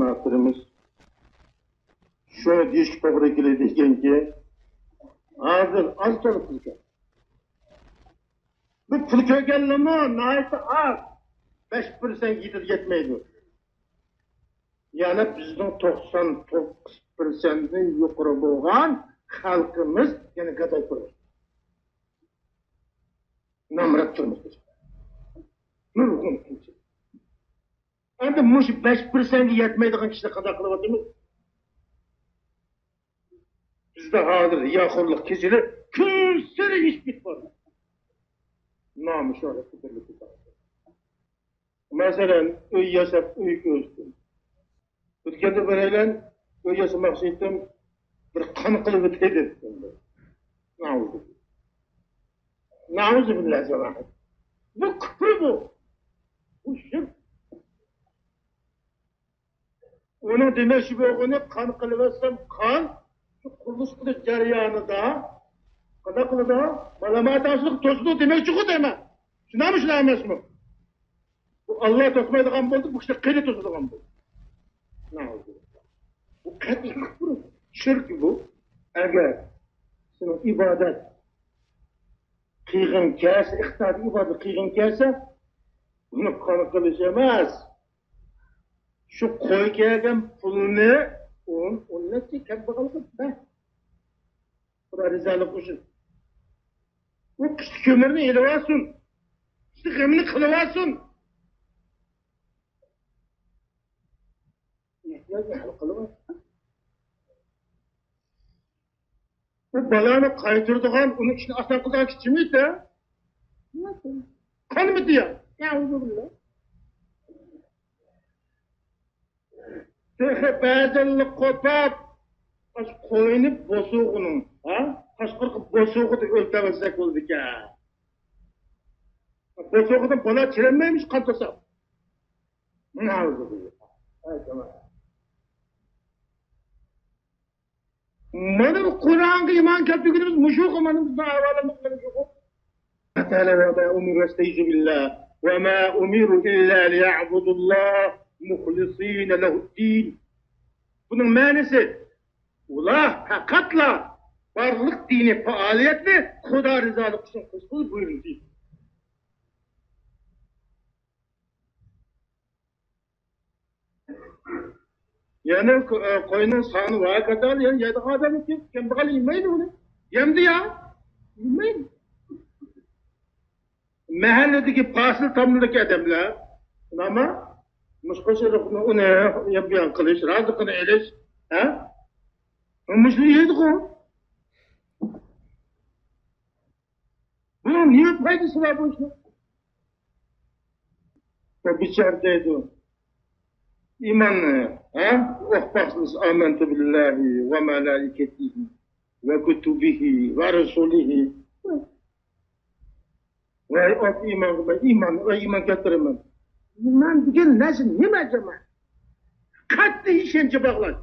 cemaatlerimiz şöyle diş toprağı diyeceğim ki az çalıp pulka. Bu pulka gelme nahayet az. 5% gidip yetmeydi. Yani bizden 99%'den yukarı boğan halkımız yani kadar kurur. Namrat durmuş biz. Nurgun kimse. Endi muş 5%'ga yetmeydiğin kişiler kadar kılıp atımız. Bizde hazır yaxurluk keçili kürsürü iş bitmedi. Namus orası birlik tutar. Mesela öy yaşap, öy gözlüm. Ötkende böyleyle öy yaşamak istedim, bir kan kılıp öteydi. Namuzu. Namuzu billah cemaat. Bu küfür bu. Bu şirk. Onu demek ki onu kan kılıversem kan, şu kuruluş kılıç cereyanı da, kada kılı da, malamat asılık tozunu demek ki o deme. Şuna mı şuna emez mi? Bu Allah'a tosmaydıgan buldu, bu işte kıyı tosmaydıgan buldu. Ne oldu? Bu katı küfür. Şirk bu. Eğer senin ibadet kıyğın kese, ihtiyatı ibadet kıyğın kese, bunu kanı kılıçamaz. Şu koy gelgen pulunu, onun ne ki bakalım be. Bu da rizalık olsun. O kıştı kömürünü elevasın. Kıştı gemini kılıvasın. İhtiyacı hal kılıvasın. O balanı kaydırdığın, onun içine aslan kızak içi miydi? Nasıl? Kan mı diyor? Ya uzun. Tühe bazılı kopap, kaç koyunu bosuğunun, ha? Kaç kırkı bosuğu da öltevezsek oldu ki. Bosuğudan bana çirenmeymiş kantasam. Ne oldu bu? Hay tamam. Benim Kur'an'ı iman kötülüğümüz muşuk amanımız da avalımız muşuk. Teala ve ma umiru estaizu billah ve ma umiru illa liya'budullah muhlisine lehu'd-din. Bunun manası ulah hakatla varlık dini faaliyetle Huda rızalık için kısmı buyurun değil. Yani koyunun sağını var kadar yani yedi adamı kim bakal yemeyin onu. Yemdi ya. Yemeyin. Mahalledeki pasıl tamlıdaki adamlar ama muşkoşu onu yapıyan kılıç, razıkını eliş. Ha? Muşlu yedik o. Bunun niye faydası var bu işte? O biçerdeydi o. İmanlı, ha? Oh baksınız, amentu billahi ve melaiketihi ve kutubihi ve resulihi. Ve o iman getiremem. İman bugün nesin, ne mecama? Katlı işince bağlar.